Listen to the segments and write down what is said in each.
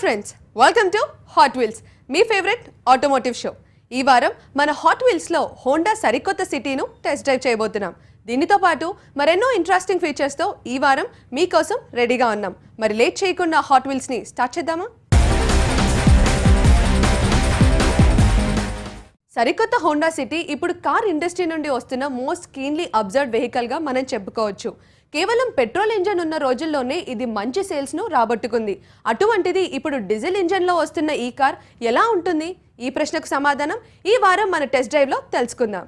Friends, welcome to hot wheels, me favourite automotive show. ఈ వారం మన హాట్ వీల్స్లో హోండా సరికొత్త సిటీను టెస్ట్ డ్రైవ్ చేయబోతున్నాం. దీనితో పాటు మరెన్నో ఇంట్రెస్టింగ్ ఫీచర్స్తో ఈ వారం మీకోసం రెడీగా ఉన్నాం. మరి లేట్ చేయకుండా హాట్ వీల్స్ని స్టార్ట్ చేద్దామా? సరికొత్త హోండా సిటీ ఇప్పుడు కార్ ఇండస్ట్రీ నుండి వస్తున్న మోస్ట్ కీన్లీ అబ్జర్వ్డ్ వెహికల్గా మనం చెప్పుకోవచ్చు. కేవలం పెట్రోల్ ఇంజన్ ఉన్న రోజుల్లోనే ఇది మంచి సేల్స్ను రాబట్టుకుంది. అటువంటిది ఇప్పుడు డీజిల్ ఇంజన్లో వస్తున్న ఈ కార్ ఎలా ఉంటుంది? ఈ ప్రశ్నకు సమాధానం ఈ వారం మన టెస్ట్ డ్రైవ్లో తెలుసుకుందాం.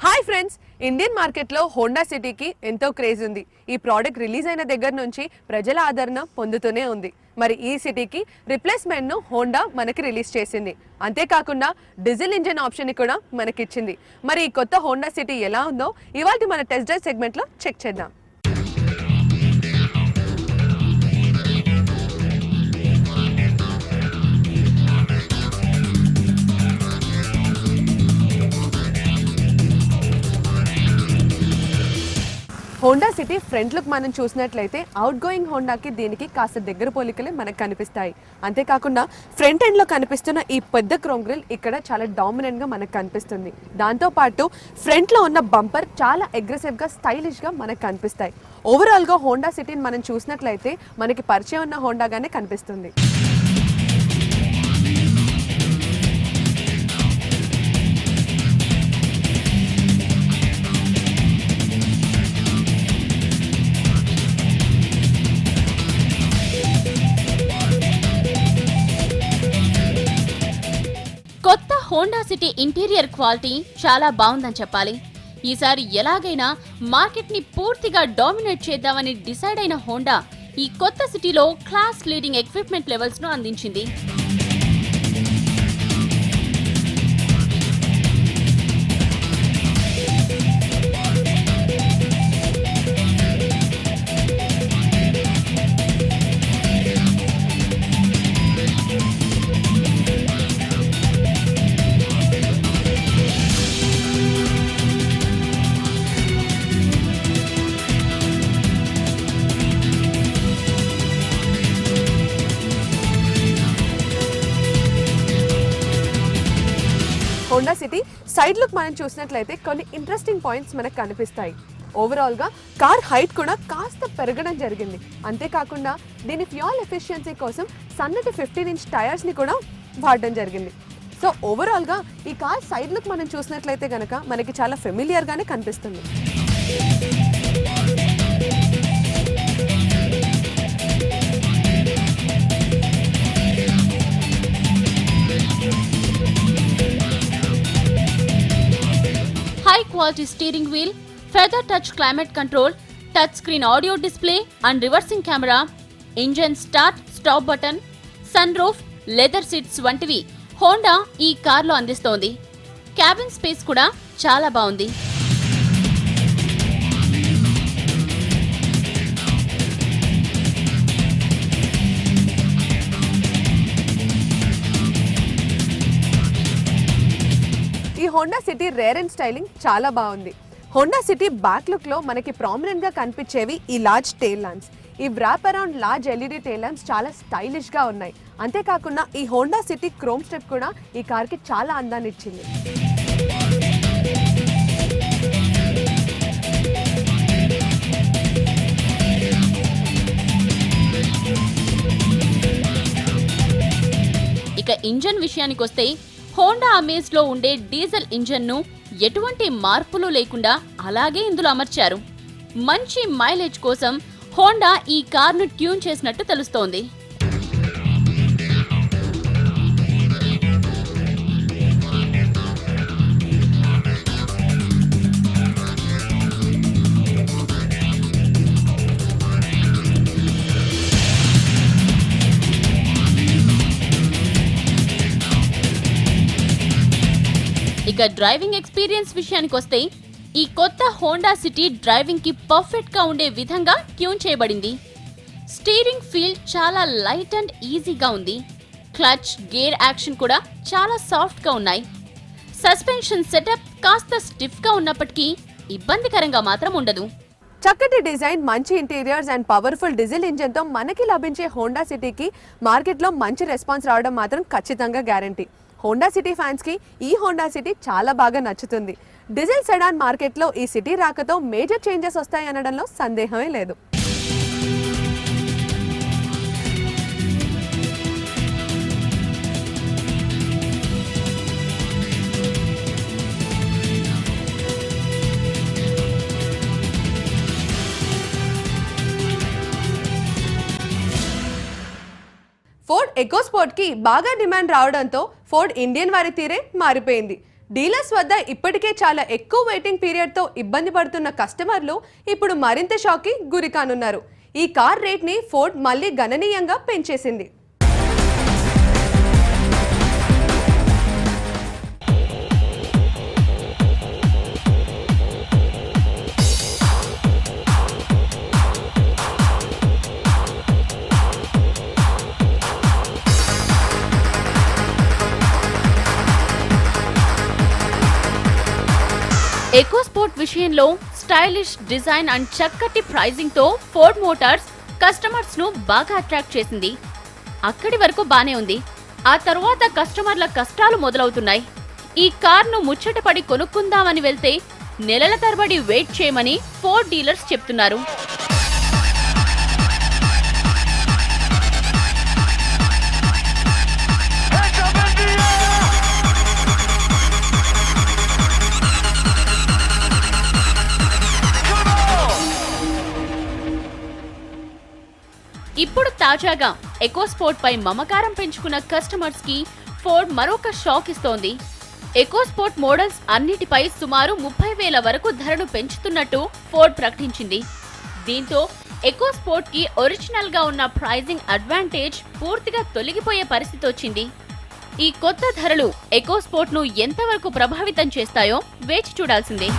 హాయ్ ఫ్రెండ్స్, ఇండియన్ మార్కెట్లో హోండా సిటీకి ఎంతో క్రేజ్ ఉంది. ఈ ప్రోడక్ట్ రిలీజ్ అయిన దగ్గర నుంచి ప్రజల ఆదరణ పొందుతూనే ఉంది. మరి ఈ సిటీకి రిప్లేస్మెంట్ను హోండా మనకి రిలీజ్ చేసింది. అంతేకాకుండా డీజిల్ ఇంజన్ ఆప్షన్ని కూడా మనకిచ్చింది. మరి ఈ కొత్త హోండా సిటీ ఎలా ఉందో ఇవాళ మన టెస్ట్ డ్రైవ్ సెగ్మెంట్లో చెక్ చేద్దాం. హోండా సిటీ ఫ్రంట్ లుక్ మనం చూసినట్లయితే అవుట్ గోయింగ్ హోండాకి దీనికి కాస్త దగ్గర పోలికలే మనకు కనిపిస్తాయి. అంతేకాకుండా ఫ్రంట్ ఎండ్లో కనిపిస్తున్న ఈ పెద్ద క్రోమ్ గ్రిల్ ఇక్కడ చాలా డామినెంట్గా మనకు కనిపిస్తుంది. దాంతోపాటు ఫ్రంట్లో ఉన్న బంపర్ చాలా అగ్రెసివ్గా స్టైలిష్గా మనకు కనిపిస్తాయి. ఓవరాల్గా హోండా సిటీని మనం చూసినట్లయితే మనకి పరిచయం ఉన్న హోండాగానే కనిపిస్తుంది. కొత్త హోండా సిటీ ఇంటీరియర్ క్వాలిటీ చాలా బాగుందని చెప్పాలి. ఈసారి ఎలాగైనా మార్కెట్ ని పూర్తిగా డామినేట్ చేద్దామని డిసైడ్ అయిన హోండా ఈ కొత్త సిటీలో క్లాస్ లీడింగ్ ఎక్విప్మెంట్ లెవెల్స్ ను అందించింది. హోండా సిటీ సైడ్ లుక్ మనం చూసినట్లయితే కొన్ని ఇంట్రెస్టింగ్ పాయింట్స్ మనకు కనిపిస్తాయి. ఓవరాల్గా కార్ హైట్ కూడా కాస్త పెరగడం జరిగింది. అంతేకాకుండా దీని ఫ్యూయల్ ఎఫిషియన్సీ కోసం సన్నటి 15-inch టైర్స్ని కూడా వాడడం జరిగింది. సో ఓవరాల్గా ఈ కార్ సైడ్ లుక్ మనం చూసినట్లయితే కనుక మనకి చాలా ఫెమిలియర్గానే కనిపిస్తుంది. High quality steering wheel, feather touch climate control, touch screen audio display and reversing camera, engine start stop button, sunroof, leather seats వంటివి హోండా ఈ కార్లో అందిస్తోంది. క్యాబిన్ స్పేస్ కూడా చాలా బాగుంది. ఈ Honda city rare and styling చాలా బాగుంది. హోండా సిటీ బ్యాక్ లుక్లో మనకి ప్రామినెంట్గా కనిపించేవి ఈ లార్జ్ టెయిల్ ల్యాంప్స్. ఈ wrap around large LED tail lamps చాలా స్టైలిష్గా ఉన్నాయి. అంతేకాకుండా ఈ హోండా సిటీ క్రోమ్ స్టెప్ కూడా ఈ కార్కి చాలా అందాన్ని ఇచ్చింది. ఇక ఇంజన్ విషయానికి వస్తే హోండా అమేజ్ లో ఉండే డీజిల్ ఇంజన్ ను ఎటువంటి మార్పులు లేకుండా అలాగే ఇందులో అమర్చారు. మంచి మైలేజ్ కోసం హోండా ఈ కార్ను ట్యూన్ చేసినట్టు తెలుస్తోంది. ఇక డ్రైవింగ్ ఎక్స్పీరియన్స్ విషయానికి వస్తే ఈ కొత్త హోండా సిటీ డ్రైవింగ్ కి పర్ఫెక్ట్ గా ఉండే విధంగా ట్యూన్ చేయబడింది. స్టీరింగ్ ఫీల్ చాలా లైట్ అండ్ ఈజీగా ఉంది. క్లచ్, గేర్ యాక్షన్ కూడా చాలా సాఫ్ట్ గా ఉన్నాయి. సస్పెన్షన్ సెటప్ కాస్త స్టిఫ్ గా ఉన్నప్పటికీ ఇబ్బందికరంగా మాత్రం ఉండదు. చక్కటి డిజైన్, మంచి ఇంటీరియర్స్ అండ్ పవర్ఫుల్ డీజిల్ ఇంజన్తో మనకి లభించే హోండా సిటీకి మార్కెట్లో మంచి రెస్పాన్స్ రావడం మాత్రం ఖచ్చితంగా గ్యారంటీ. హోండా సిటీ ఫ్యాన్స్కి ఈ హోండా సిటీ చాలా బాగా నచ్చుతుంది. డీజిల్ సెడాన్ మార్కెట్లో ఈ సిటీ రాకతో మేజర్ చేంజెస్ వస్తాయనడంలో సందేహమే లేదు. ఫోర్డ్ ఎకోస్పోర్ట్ కి బాగా డిమాండ్ రావడంతో ఫోర్డ్ ఇండియన్ వారి తీరే మారిపోయింది. డీలర్స్ వద్ద ఇప్పటికే చాలా ఎక్కువ వెయిటింగ్ పీరియడ్ తో ఇబ్బంది పడుతున్న కస్టమర్లు ఇప్పుడు మరింత షాక్ కి గురి కానున్నారు. ఈ కార్ రేట్ ని ఫోర్డ్ మళ్ళీ గణనీయంగా పెంచేసింది. ఎకోస్పోర్ట్ విషయంలో స్టైలిష్ డిజైన్ అండ్ చక్కటి ప్రైజింగ్ తో ఫోర్డ్ మోటార్స్ కస్టమర్స్ ను బాగా అట్రాక్ట్ చేసింది. అక్కడి వరకు బానే ఉంది. ఆ తర్వాత కస్టమర్ల కష్టాలు మొదలవుతున్నాయి. ఈ కార్ను ముచ్చటపడి కొనుక్కుందామని వెళ్తే నెలల తరబడి వెయిట్ చేయమని ఫోర్డ్ డీలర్స్ చెప్తున్నారు. ఇప్పుడు తాజాగా ఎకోస్పోర్ట్ పై మమకారం పెంచుకున్న కస్టమర్స్ కి ఫోర్డ్ మరొక షాక్ ఇస్తోంది. ఎకోస్పోర్ట్ మోడల్స్ అన్నిటిపై సుమారు 30,000 వరకు ధరను పెంచుతున్నట్టు ఫోర్డ్ ప్రకటించింది. దీంతో ఎకోస్పోర్ట్ కి ఒరిజినల్ గా ఉన్న ప్రైజింగ్ అడ్వాంటేజ్ పూర్తిగా తొలగిపోయే పరిస్థితి వచ్చింది. ఈ కొత్త ధరలు ఎకోస్పోర్ట్ ను ఎంతవరకు ప్రభావితం చేస్తాయో వేచి చూడాల్సిందే.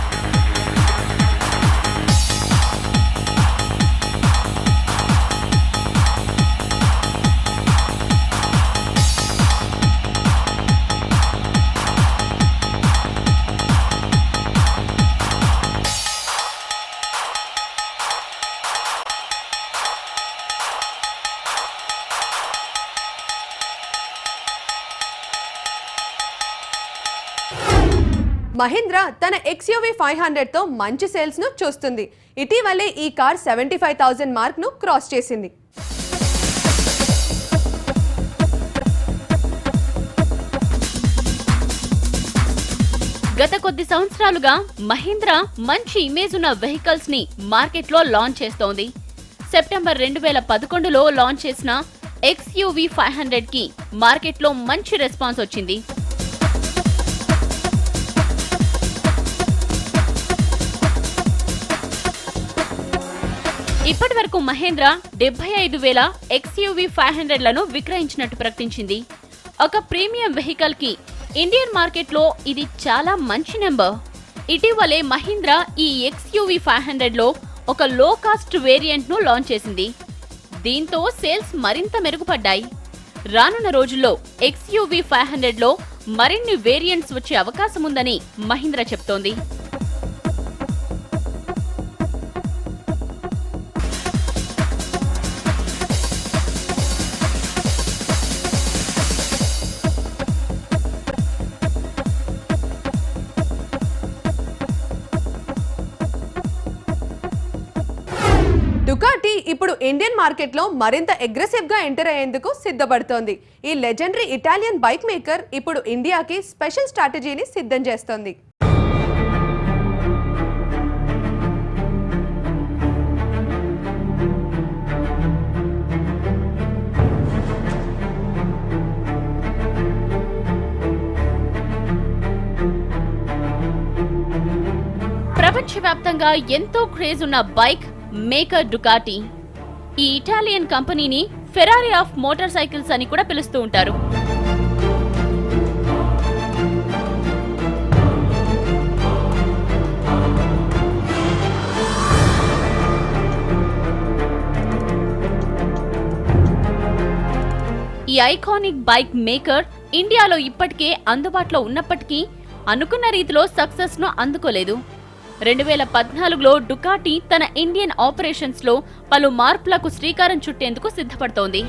మహీంద్రా తన XUV 500 తో మంచి సేల్స్ ను చూస్తుంది. ఇటీవలే ఈ కార్ 75,000 మార్క్ ను క్రాస్ చేసింది. గత కొద్ది సంవత్సరాలుగా మహీంద్రా మంచి ఇమేజ్ ఉన్న వెహికల్స్ ని మార్కెట్లో లాంచ్ చేస్తోంది. సెప్టెంబర్ 2011లో లాంచ్ చేసిన XUV 500 కి మార్కెట్లో మంచి రెస్పాన్స్ వచ్చింది. ఇప్పటి వరకు మహీంద్రా 75,000 XUV 500లను విక్రయించినట్టు ప్రకటించింది. ఒక ప్రీమియం వెహికల్ కి ఇండియన్ మార్కెట్లో ఇది చాలా మంచి నెంబర్. ఇటీవలే మహీంద్రా ఈ XUV 500లో ఒక లో కాస్ట్ వేరియంట్ ను లాంచ్ చేసింది. దీంతో సేల్స్ మరింత మెరుగుపడ్డాయి. రానున్న రోజుల్లో XUV 500లో మరిన్ని వేరియంట్స్ వచ్చే అవకాశం ఉందని మహీంద్రా చెప్తోంది. డుకాటీ ఇప్పుడు ఇండియన్ మార్కెట్ లో మరింత అగ్రెసివ్ గా ఎంటర్ అయ్యేందుకు సిద్ధపడుతోంది. ఈ లెజెండరీ ఇటాలియన్ బైక్ మేకర్ ఇప్పుడు ఇండియాకి స్పెషల్ స్ట్రాటజీని సిద్ధం చేస్తోంది. ప్రపంచవ్యాప్తంగా ఎంతో క్రేజ్ ఉన్న బైక్ మేకర్ డుకాటీ. ఈ ఇటాలియన్ కంపెనీని ఫెరారీ ఆఫ్ మోటార్ సైకిల్స్ అని కూడా పిలుస్తూ ఉంటారు. ఈ ఐకానిక్ బైక్ మేకర్ ఇండియాలో ఇప్పటికే అందుబాటులో ఉన్నప్పటికీ అనుకున్న రీతిలో సక్సెస్ ను అందుకోలేదు. 2014లో డుకాటీ తన ఇండియన్ ఆపరేషన్స్ లో పలు మార్పులకు శ్రీకారం చుట్టేందుకు సిద్ధపడుతోంది.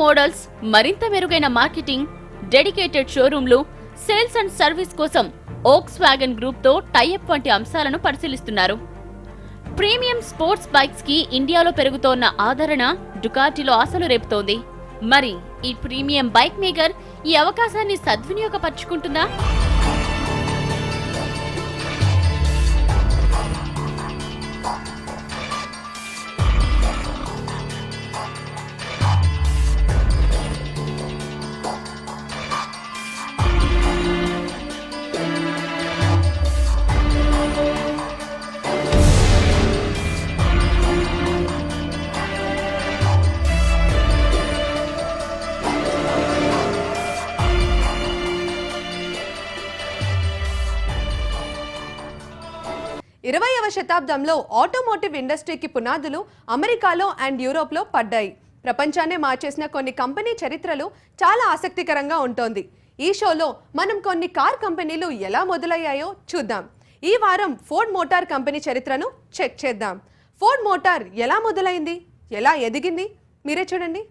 మోడల్స్, మరింత మెరుగైన మార్కెటింగ్, డెడికేటెడ్ షోరూంలు, సేల్స్ అండ్ సర్వీస్ కోసం వోక్స్ వ్యాగన్ గ్రూప్ తో టైఅప్ వంటి అంశాలను పరిశీలిస్తున్నారు. ప్రీమియం స్పోర్ట్స్ బైక్స్ కి ఇండియాలో పెరుగుతోన్న ఆదరణ డుకాటీలో ఆశలు రేపుతోంది. మరి ఈ ప్రీమియం బైక్ మేకర్ ఈ అవకాశాన్ని సద్వినియోగపరుచుకుంటుందా? ఇరవైవ శతాబ్దంలో ఆటోమోటివ్ ఇండస్ట్రీకి పునాదులు అమెరికాలో అండ్ యూరోప్లో పడ్డాయి. ప్రపంచాన్నే మార్చేసిన కొన్ని కంపెనీ చరిత్రలు చాలా ఆసక్తికరంగా ఉంటుంది. ఈ షోలో మనం కొన్ని కార్ కంపెనీలు ఎలా మొదలయ్యాయో చూద్దాం. ఈ వారం ఫోర్డ్ మోటార్ కంపెనీ చరిత్రను చెక్ చేద్దాం. ఫోర్డ్ మోటార్ ఎలా మొదలైంది, ఎలా ఎదిగింది, మీరే చూడండి.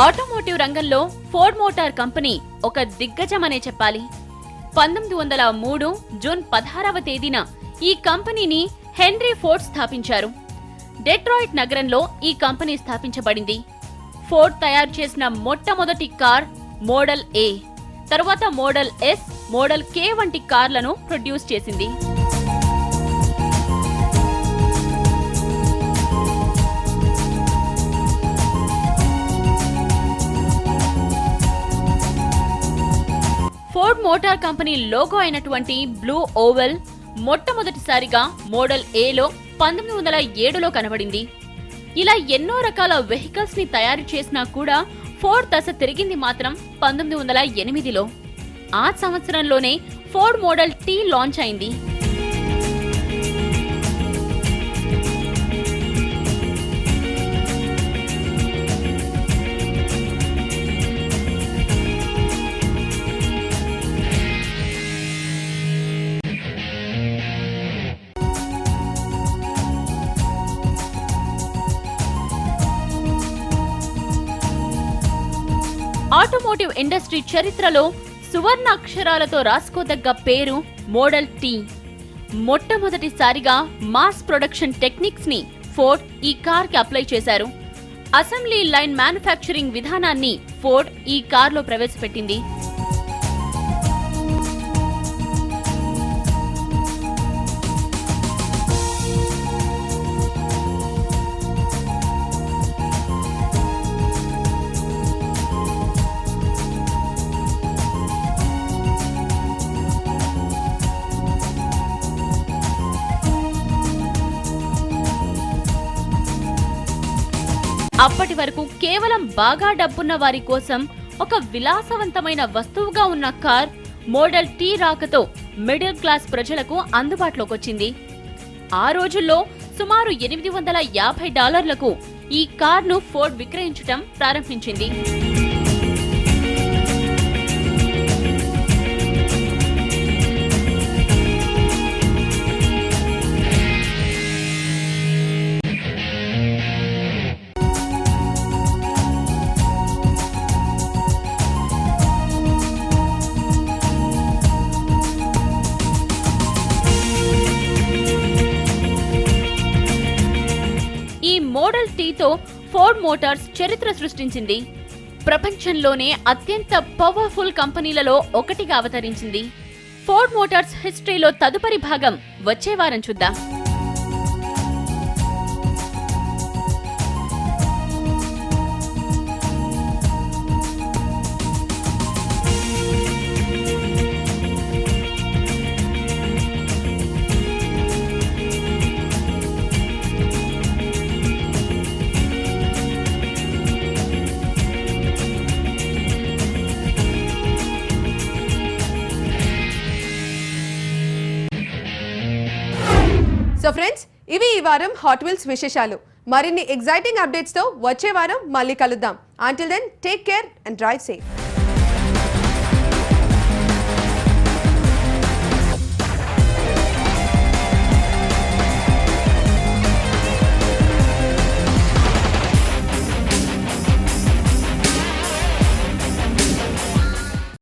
ఆటోమోటివ్ రంగంలో ఫోర్డ్ మోటార్ కంపెనీ ఒక దిగ్గజమనే చెప్పాలి. 1903 జూన్ 16వ తేదీన ఈ కంపెనీని హెన్రీ ఫోర్డ్ స్థాపించారు. డెట్రాయిట్ నగరంలో ఈ కంపెనీ స్థాపించబడింది. ఫోర్డ్ తయారు చేసిన మొట్టమొదటి కార్ మోడల్ ఏ, తరువాత మోడల్ ఎస్, మోడల్ కే వంటి కార్లను ప్రొడ్యూస్ చేసింది. ఫోర్డ్ మోటార్ కంపెనీ లోగో అయినటువంటి బ్లూ ఓవెల్ మొట్టమొదటిసారిగా మోడల్ ఏలో 1907లో కనబడింది. ఇలా ఎన్నో రకాల వెహికల్స్ ని తయారు చేసినా కూడా ఫోర్డ్ దశ తిరిగింది మాత్రం 1908లో. ఆ సంవత్సరంలోనే ఫోర్డ్ మోడల్ టీ లాంచ్ అయింది. ఆటోమోటివ్ ఇండస్ట్రీ చరిత్రలో సువర్ణ అక్షరాలతో రాసుకోదగ్గ పేరు మోడల్ టీ. మొట్టమొదటిసారిగా మాస్ ప్రొడక్షన్ టెక్నిక్స్ ని ఫోర్డ్ ఈ కార్ కి అప్లై చేశారు. అసెంబ్లీ లైన్ మ్యానుఫ్యాక్చరింగ్ విధానాన్ని ఫోర్డ్ ఈ కార్లో ప్రవేశపెట్టింది. అప్పటి వరకు కేవలం బాగా డబ్బున్న వారి కోసం ఒక విలాసవంతమైన వస్తువుగా ఉన్న కార్ మోడల్ టీ రాకతో మిడిల్ క్లాస్ ప్రజలకు అందుబాటులోకి వచ్చింది. ఆ రోజుల్లో సుమారు $850లకు ఈ కార్ను ఫోర్డ్ విక్రయించడం ప్రారంభించింది. టీతో ఫోర్డ్ మోటార్స్ చరిత్ర సృష్టించింది. ప్రపంచంలోనే అత్యంత పవర్ఫుల్ కంపెనీలలో ఒకటిగా అవతరించింది. ఫోర్డ్ మోటార్స్ హిస్టరీలో తదుపరి భాగం వచ్చే వారం చూద్దాం. సో ఫ్రెండ్స్, ఇవి ఈ వారం హాట్ వీల్స్ విశేషాలు. మరిన్ని ఎగ్జైటింగ్ అప్డేట్స్ తో వచ్చే వారం మళ్ళీ కలుద్దాం. Until then, take care and drive safe.